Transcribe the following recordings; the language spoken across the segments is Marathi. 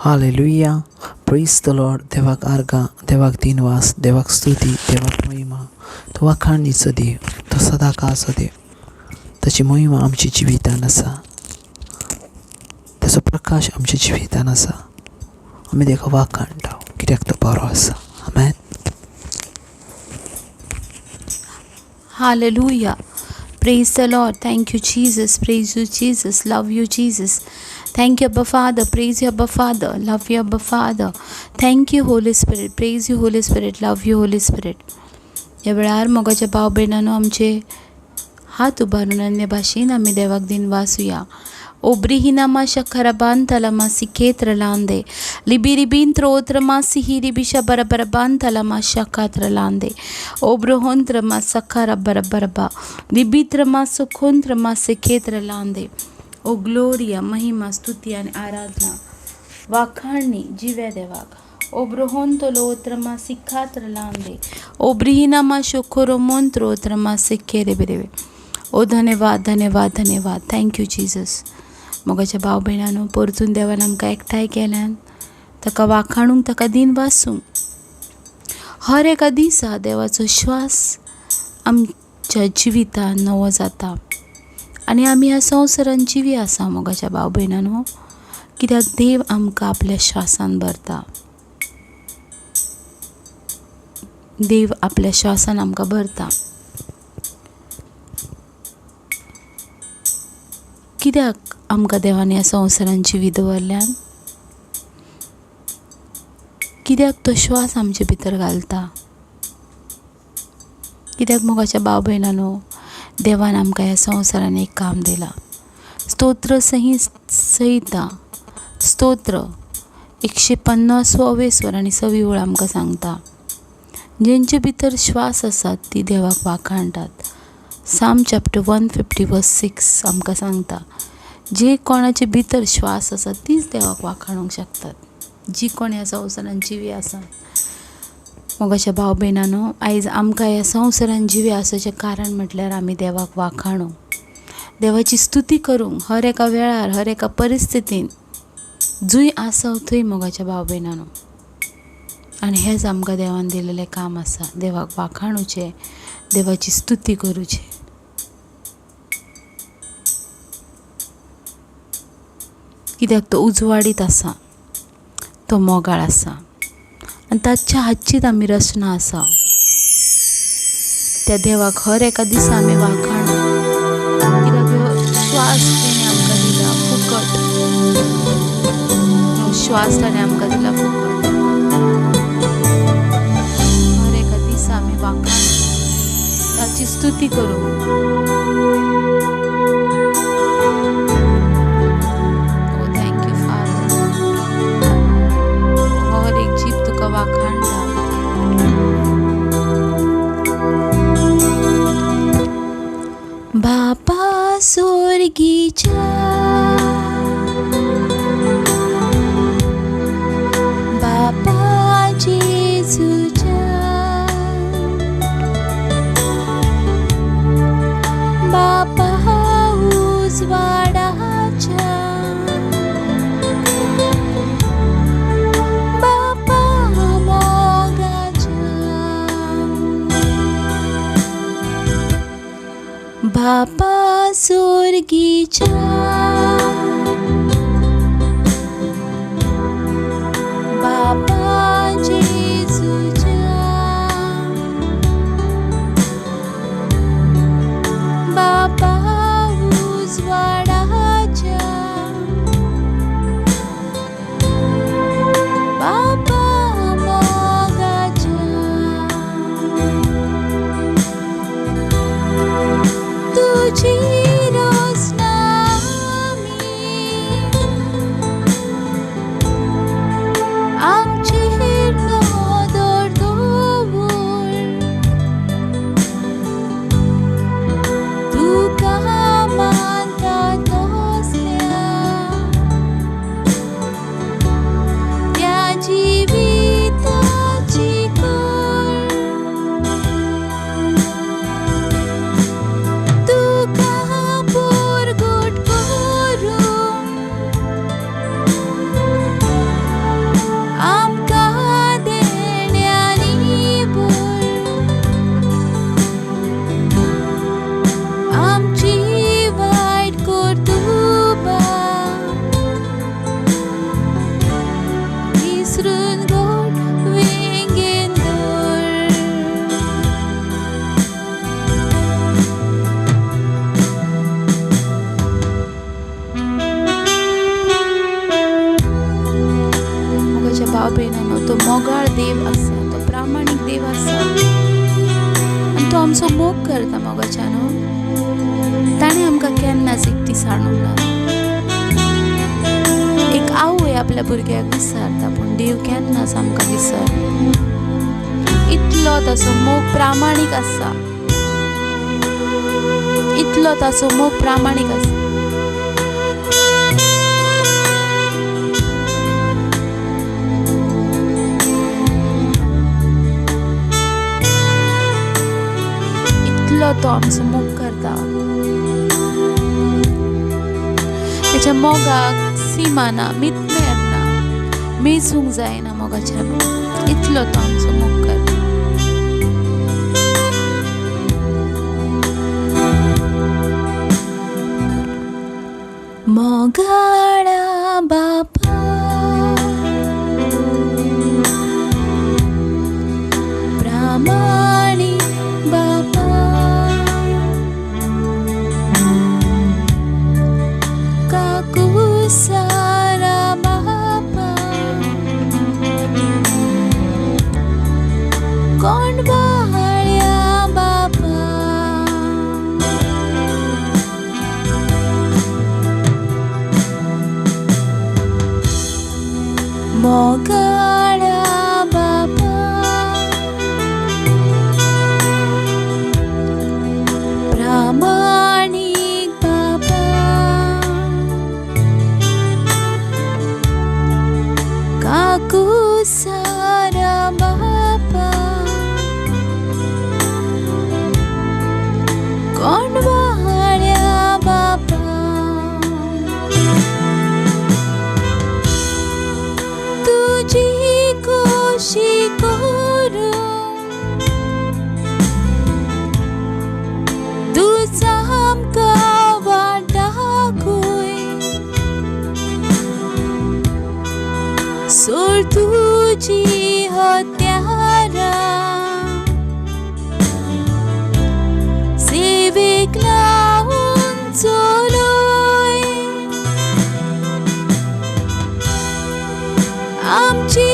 हालेलुया. Praise the Lord. देवाक आर्गा, देवाक दिनवास, देवाक स्तुती, देवाक महिमा. तो वाखाणणीचो देव, तो सदाकाळचो देव. ताची महिमा आमच्या जिवितान आसा. ताचो प्रकाश आमच्या जिवितान आसा. आमी ताका वाखाणटा कित्याक तो बरो आसा. आमेन. Hallelujah. Praise the Lord. Thank you, Jesus. Praise you, Jesus. Love you, Jesus. Thank you, Abba Father. Praise you, Abba Father. Love you, Abba Father. Thank you, Holy Spirit. Praise you, Holy Spirit. Love you, Holy Spirit. ह्या वेळार मोगाच्या भाव भयणांनो आमचे हात उबारून अन्य भाशेन आमी देवाक दिन वासुया. Obrihinama shakarabantala siketralande libiribin trotrama sihiribisha barabarabantalama shakatralande obrohontrama sakara barabaraba libitrama sukhontrama siketralande. ओ ग्लोरिया, महिमा, स्तुती आणि आराधना वाखाणणी जिव्या देवाक ओब्रोहोंतो लोत्रमा सिखात्रलांदे ओब्रिहिनामा शोखोरोमोंत्रोत्रमा सिखेरे बिरेवे. ओ धन्यवाद धन्यवाद धन्यवाद. Thank you Jesus. मोगाच्या भाव भयणांनो, परतून देवान आमकां एकठांय केल्यान ताका वाखाणूंक, ताका दिन वासूंक. हर एका दिसा देवाचो श्वास आमच्या जिवितान नवो जाता आनी आमी ह्या संवसारान जिवी आसा मोगाच्या भाव भयणांनो, कित्याक देव आमकां आपल्या श्वासान भरता. देव आपल्या श्वासान आमकां भरता. कित्याक आमकां देवान ह्या संवसारान जिवी दवरल्यान? कित्याक तो श्वास आमचे भितर घालता. कित्याक मोगाच्या भाव भयणांनो, देवान आमकां ह्या संवसारान एक काम दिलां. स्तोत्र संहिता स्तोत्र 150 स्वर आनी 6 ओळ आमकां सांगता, जेंचे भितर श्वास आसात ती देवाक वाखाणटात. साम चॅप्टर 150:6 आमकां सांगता, जे कोणाचे भितर श्वास आसा तीच देवाक वाखाणूंक शकतात. जी कोण ह्या संवसारान जिवी आसा. मोगाच्या भाव भयणांनो, आयज आमकां ह्या संवसारान जिवी आसाचें कारण म्हटल्यार आमी देवाक वाखाणूंक, देवाची स्तुती करूंक हर एका वेळार, हर एका परिस्थितीन जूय आसा थंय मोगाच्या भाव भयणांनो. आनी हेंच आमकां देवान दिलेलें काम आसा, देवाक वाखाणुचें, देवाची स्तुती करूची. कित्याक तो उजवाडीत आसा, तो मोगाळ आसा आनी ताच्या हातचीच आमी रचना आसा. त्या देवाक हर एका दिसा आमी वाखाणू, कित्याक ह्यो श्वास ताणें आमकां दिला फुकट. ह्यो श्वास ताणें आमकां दिला फुकट. हर एका दिसा आमी वाखाणू, ताची स्तुती करूं. बापा स्वर्गीच्या, बापा जेजूच्या, बापा उजवाडाच्या, बापा मोगाच्या, बापा स्वर्गीच्या, बापा जेजूच्या, बापा उजवाडाच्या, बापा मोगाच्या, तुझी रोजना भाव भयणांनो, तो मोगाळ देव आसा, तो प्रामाणीक देव आसा आनी तो आमचो मोग करता मोगाच्यानो. ताणें आमकां केन्नाच एकटी साणूंक ना. एक आवय आपल्या भुरग्याक विसरता, पूण देव केन्नाच आमकां विसरना. इतलो ताचो मोग प्रामाणीक आसा, इतलो ताचो मोग प्रामाणीक आसा. इतलो तो आमचो मोग करता. तेच्या मोगाक सीमा ना, मितमेर ना, मेजूंक जायना मोगाच्यान. इतलो तो आमचो मोग करता. मोगाळा बापा, प्रामाणीक बापा, काकूसारा बापा, कोण बाळ्या बापा, मोगाळा बापा, प्रामाणीक बापा, काकूसारा बापा, कोण बाळ्या बापा, तुझी खोशी करूं, तुझा आमकां वाटाकूय, सोड तुझी हत्यारां, सेवेक लावून चलोय, आमची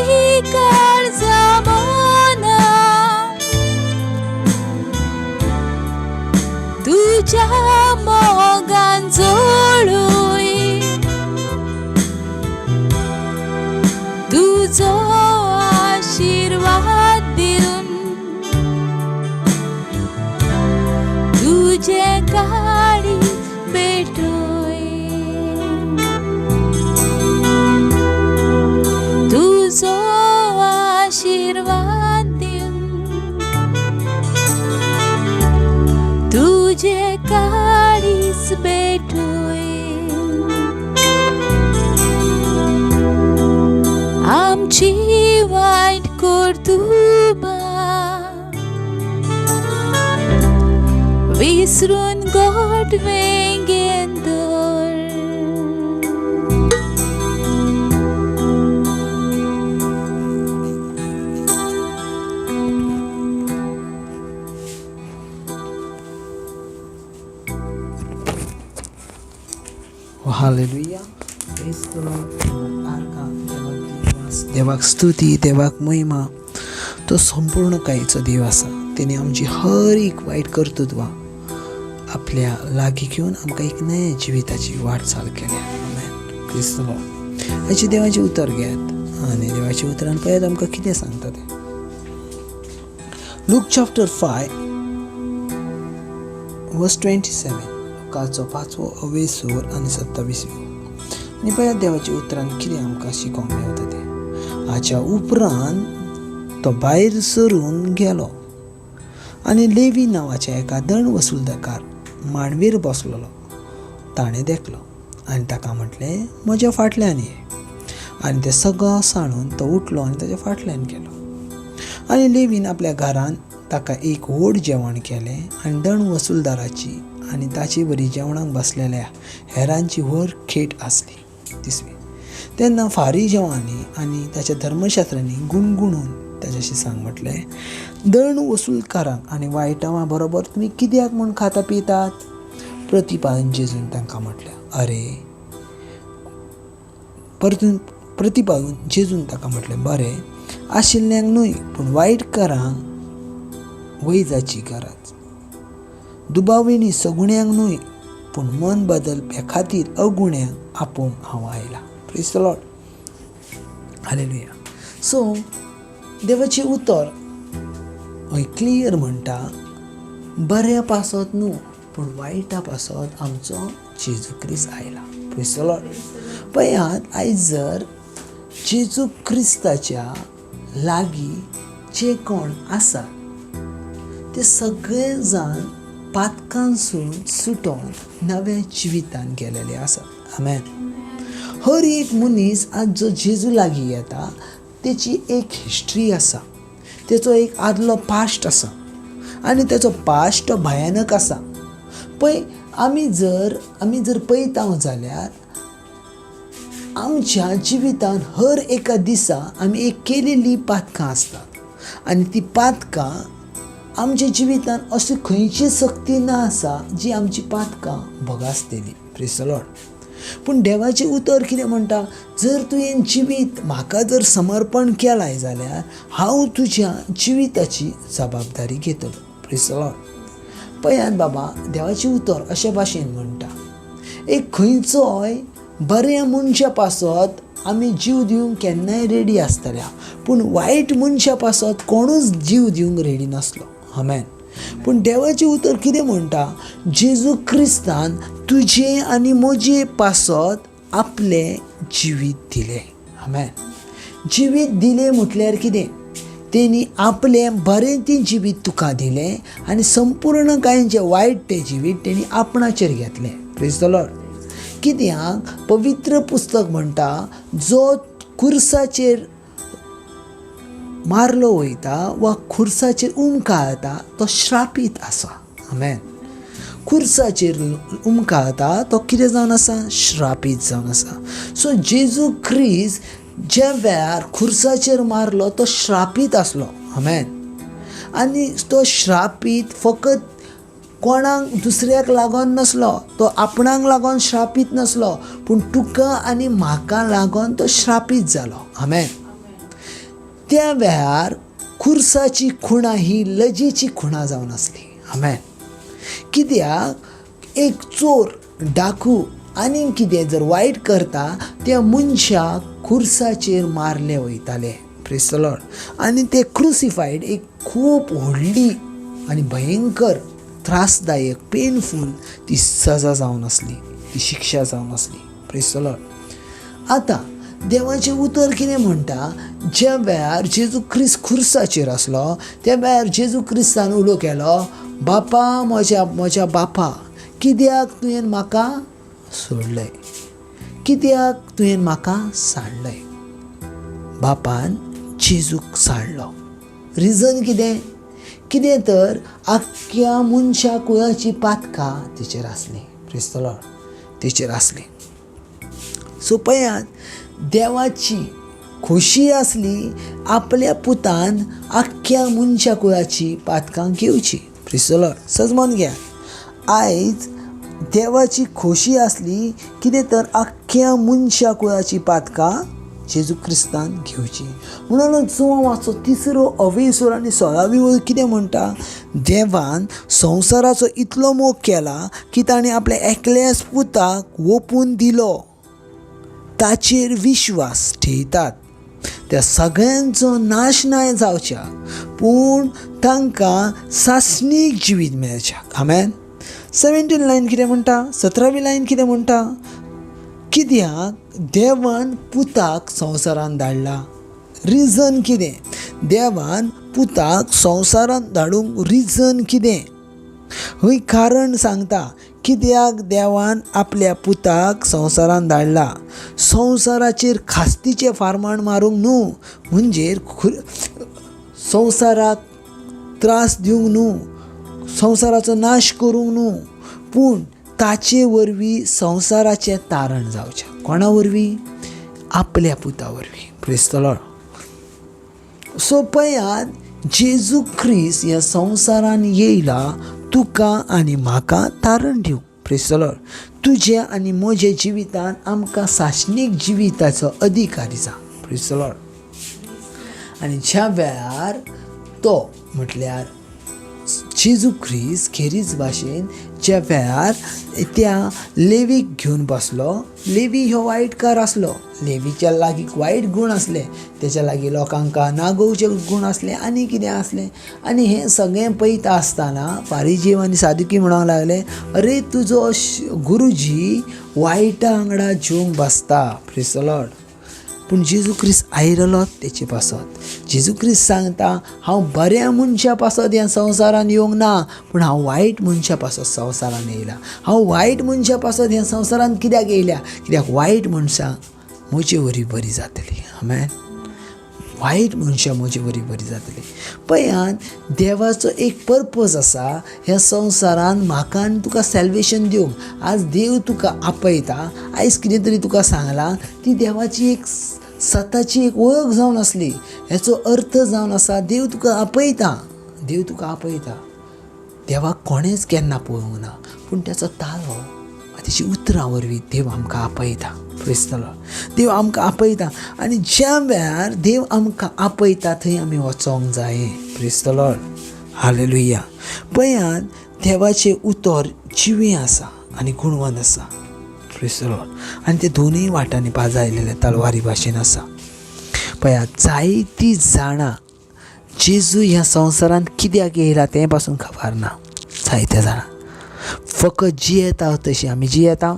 काळजां मोना, तुझ्या मोगान जोडूय, तुझो आशीर्वाद दिवन, तुझे काळी भेटोय, तुझो आशीर्वाद दिवन, तुझे काळीच भेटोय. आमची वाईट कर्तुबां विसरून गोडवें घेंदोर. हालेलुया. Praise the Lord. देवाक स्तुती, देवाक महिमा. तो संपूर्ण कायेचो देव आसा. तेणे आमची हर एक वायट कर्तुत्वां आपल्या लागीं घेवन आमकां एक नव्या जिविताची वाटचाल केल्या. आमेन. Praise the Lord. हेची देवाचें उतर घेयात आनी देवाच्या उतरान पळयात आमकां कितें सांगता तें. लूक चॅप्टर 5 वर्स 27. लुकाचो 5वो अवेसूर आनी 27. आनी पळयात देवाच्या उतरान कितें आमकां शिकोवंक मेळटा तें. हाच्या उपरांत तो भायर सरून गेलो आनी लेवी नांवाच्या एका दंड वसूलदार मांडवेर बसलेलो ताणें देखलो आनी ताका म्हटलें, म्हज्या फाटल्यान ये. आनी तें सगळो सांडून तो उठलो आनी ताच्या फाटल्यान गेलो. आनी लेवीन आपल्या घरान ताका एक व्हड जेवण केलें आनी दंड वसूलदाराची आनी ताचे बरी जेवणाक बसलेल्या हेरांची व्हड खेट आसली. 30. तेन्ना फारिजेवांनी आनी ताच्या धर्मशास्त्रांनी गुणगुणून ताच्याशी सांग म्हटलें, दंड वसूलकारांक आनी वायटावां बरोबर तुमी कित्याक म्हूण खाता पितात? प्रतिपादन जेजून तांकां म्हटलें, अरे परतून प्रतिपादून जेजून ताका म्हटलें, बरें आशिल्ल्यांक न्हय पूण वायट कारांक वैजाची गरज, दुबाविणी सगुण्यांक न्हय पूण मन बदलप्या खातीर अगुण्यांक आपोवंक हांव आयला. Praise the Lord. Hallelujah. So देवाचें उतर हय क्लियर म्हणटा, बऱ्या पासत न्हू पूण वायटा पासत आमचो जेजू क्रिस्त आयला. Praise the Lord. पळयात, आयज जर जेजू क्रिस्ताच्या लागीं जे कोण आसात ते सगळे जाण पातकांसून सुटोन नव्या जिवितान गेलेले आसात. आमेन. हर एक मनीस आज जो जेजू लागीं येता तेची एक हिस्ट्री आसा, तेचो एक आदलो पास्ट आसा आनी तेचो पास्ट तो भयानक आसा. पळय, आमी जर पळयता जाल्यार आमच्या जिवितान हर एका दिसा आमी एक केलेली पातकां आसतात आनी ती पातकां आमच्या जिवितान अशी खंयची सक्ती ना आसा जी आमची पातकां भोगासतली. Praise the Lord. पूण देवाचें उतर कितें म्हणटा, जर तुवें जिवीत म्हाका जर समर्पण केलाय जाल्यार हांव तुज्या जिविताची जबाबदारी घेतलो. Praise the Lord. पळयात बाबा, देवाचें उतर अशे भाशेन म्हणटा, एक खंयचोय बऱ्या मनशा पासत आमी जीव दिवंक केन्नाय रेडी आसतल्या, पूण वायट मनशा पासत कोणूच जीव दिवंक रेडी नासलो. आमेन. पूण देवाचें उतर कितें म्हणटा, जेजू क्रिस्तान तुजे आनी म्हजे पासत आपलें जिवीत दिलें. आमेन. जिवीत दिलें म्हटल्यार कितें, तेणी आपलें बरें तें जिवीत तुका दिलें आनी संपूर्ण कांयचें वायट तें जिवीत तेणी आपणाचेर घेतलें. Praise the Lord. कित्याक पवित्र पुस्तक म्हणटा, जो खुर्साचेर मारलो वयता वा खुर्साचेर उमकाळता तो श्रापीत आसा. आमेन. खुर्साचेर उमकाळता तो कितें जावन आसा, श्रापीत जावन आसा. सो जेजू क्रिस्त ज्या वेळार खुर्साचेर मारलो तो श्रापीत आसलो. आमेन. आनी तो श्रापीत फकत कोणाक दुसऱ्याक लागून नसलो, तो आपणाक लागून श्रापीत नसलो, पूण तुका आनी म्हाका लागून तो श्रापीत जालो. आमेन. त्या वेळार खुर्साची खुणा ही लजेची खुणा जावन आसली. आमेन. कित्याक एक चोर, डाकू आनी कितें जर वायट करता त्या मनशाक खुर्साचेर मारले वयताले. Praise the Lord. आनी ते क्रुसिफायड एक खूब व्हडली आनी भयंकर त्रासदायक पेनफूल ती सजा जावन आसली, ती शिक्षा जावन आसली. Praise the Lord. आतां देवाचें उतर कितें म्हणटा, ज्या वेळार जेजू क्रिस्त खुर्साचेर आसलो त्या वेळार जेजू क्रिस्तान उलो केलो, बापा म्हज्या बापा, कित्याक तुवें म्हाका सोडलय, कित्याक तुवें म्हाका सांडलय. बापान जेजूक सांडलो. रिजन कितें तर आख्ख्या मनशा कुळाची पातकां तेचेर आसली. Praise the Lord. तेचेर आसली. सो पळयात, देवाची खोशी आसली आपल्या पुतान आख्ख्या मनशा कुळाची पातकां घेवची. Praise the Lord. समजून घ्या, आयज देवाची खोशी आसली कितें तर आख्ख्या मनशा कुळाची पातकां जेजू क्रिस्तान घेवची. म्हणून जोवाचो 3रो 20 आनी 16वी ओळ कितें म्हणटा, देवान संवसाराचो इतलो मोग केला की ताणें आपल्या एकल्याच पुताक ओपून दिलो. ताचेर विश्वास ठेयतात त्या सगळ्यांचो नाश नाय जावच्या, पूण तांकां सासणीक जिवीत मेळच्या. आमेन. 17 लायन कितें म्हणटा, 17वी लायन कितें म्हणटा, कित्याक देवान पुताक संवसारान धाडला. रिजन कितें, देवान पुताक संवसारान धाडूंक रिजन कितें, हय कारण सांगता. कित्याक देवान आपल्या पुताक संवसारान धाडला, संवसाराचेर खास्तीचें फार्माण मारूंक न्हू, म्हणजे संवसाराक त्रास दिवंक न्हू, संवसाराचो नाश करूंक न्हू, पूण ताचे वरवीं संवसाराचें तारण जावचें. कोणा वरवीं, आपल्या पुता वरवीं. Praise the Lord. सो पळयात, जेजू क्रिस्त ह्या संवसारान येयला तुका आनी म्हाका तारण दिवंक. Praise the Lord. तुजे आनी म्हजे जिवितान आमकां साशणीक जिविताचो अधिकार दिता. Praise the Lord. आनी ज्या वेळार तो म्हटल्यार जेजू ख्रिस्त खेरीज भाशेन ज्या वेळार त्या लेवीक घेवन बसलो, लेवी हो वायटकार आसलो, लेवीच्या लागीं वायट गूण आसले, तेच्या लागीं लोकांक नागोवचे गूण आसले आनी कितें आसलें. आनी हें सगळें पळयता आसतना फारिजीव आनी सादुकी म्हणूंक लागले, अरे तुजो गुरुजी वायटा वांगडा जेवंक बसता. Praise the Lord. पूण जेजू ख्रिस्त आयरलो तेचे पासत. जेजू ख्रिस्त सांगता, हांव बऱ्या मनशा पासत ह्या संवसारान येवंक ना, पूण हांव वायट मनशा पासत संवसारान येयला. हांव वायट मनशा पासत ह्या संवसारान कित्याक येयल्या? कित्याक वायट मनशां म्हजे वरी बरी जातली. आमेन. वायट मनशां म्हजे वरी बरी जातली. पळयात, देवाचो एक पर्पज आसा ह्या संवसारान म्हाका आनी तुका सॅल्वेशन दिवंक. आज देव तुका आपयता, आयज कितें तरी तुका सांगलां, ती देवाची एक स्वताची एक वळख जावन आसली. हेचो अर्थ जावन आसा, देव तुका आपयता. देव तुका आपयता. देवाक कोणेंच केन्ना पळोवंक ना, पूण तेचो ताळो तेची उतरां वरवीं देव आमकां आपयता. Praise the Lord. देव आमकां आपयता आनी ज्या वेळार देव आमकां आपयता थंय आमी वचोंक जाय. Praise the Lord. हालेलुया. पळयात, देवाचें उतर जिवें आसा आनी गुणवंत आसा. Praise the Lord. आनी ते दोनूय वाटांनी पाजायलेले तलवारी भाशेन आसा. पळयात, जायतीं जाणां जेजू ह्या संवसारान कित्याक येयला तें पासून खबर ना. जायत्या जाणां फकत जियेता तशी आमी जियेता.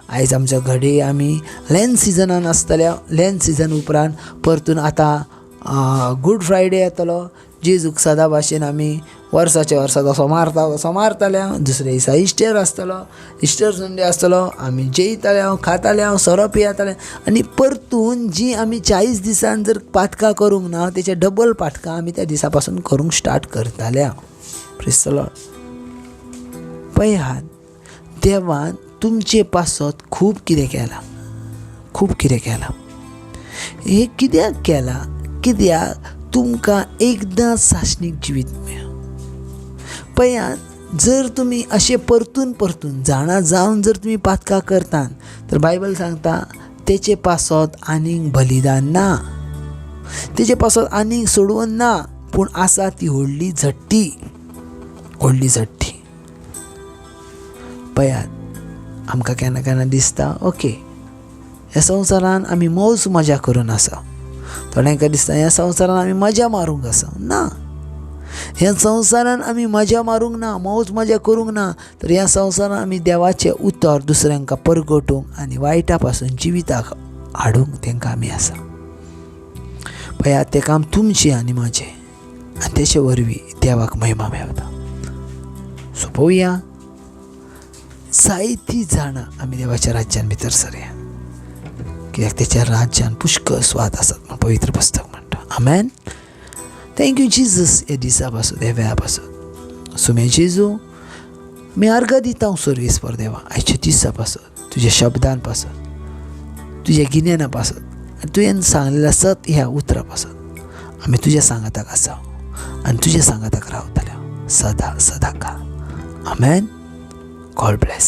आयज आमच्या घडये आमी लॅन सिजनान आसतल्या, लॅन सिजन उपरांत परतून आतां गूड फ्रायडे येतलो. जेजूक सदां भाशेन आमी वर्साच्या वर्सा जसो मारता तसो मारतल्या. दुसऱ्या दिसा इस्टर आसतलो, इस्टर संडे आसतलो, आमी जेयतले, खाताले, सोरो पियेताले. आनी परतून जी आमी 40 दिसान जर पातकां करूंक ना, तेचे डबल पातकां आमी त्या दिसा पासून करूंक स्टार्ट करताल्या. Praise the Lord. पळयात, देवान तुमचे पासत खूब कितें केलां, खूब कितें केलां. हें कित्याक केलां? कित्याक तुमकां एकदां साशणीक जिवीत मेळ. पळयात, जर तुमी अशें परतून परतून जाणा जावन जर तुमी पातकां करतात, तर बायबल सांगता तेचे पासत आनीक बलिदान ना, तेचे पासत आनीक सोडवण ना, पूण आसा ती व्हडली झट्टी, व्हडली झट्टी. पळयात, आमकां केन्ना केन्ना दिसता, ओके, ह्या संवसारान आमी मौज मजा करून आसा. थोड्यांक दिसता ह्या संवसारान आमी मजा मारूंक आसा. ना, ह्या संवसारान आमी मजा मारूंक ना, मौज मजा करूंक ना, तर ह्या संवसारान आमी देवाचें उतर दुसऱ्यांक परगटूंक आनी वायटा पासून जिविताक हाडूंक तेंकां आमी आसा. पळयात, तें काम तुमचें आनी म्हाजें, आनी तेचे वरवीं देवाक महिमा मेळटा. सो पळोवया, जायतीं जाणां आमी देवाच्या राज्यान भितर सरया, कित्याक तेच्या राज्यान पुष्कळ स्वाद आसात म्हण पवित्र पुस्तक म्हणटा. आमेन. थँक्यू जिजस ह्या दिसा पासून, ह्या वेळा पासून. सो मे जेजू, मी अर्घ दिता हांव सर्वीस फॉर देवा. आयच्या दिसा पासून, तुज्या शब्दान पासून, तुज्या गिन्याना पासून, आनी तुवें सांगलेल्या सत ह्या उतरा पासून आमी तुज्या सांगाताक आसा आनी तुज्या सांगाताक रावतल्या सदां सदां काळ. आमेन. God bless.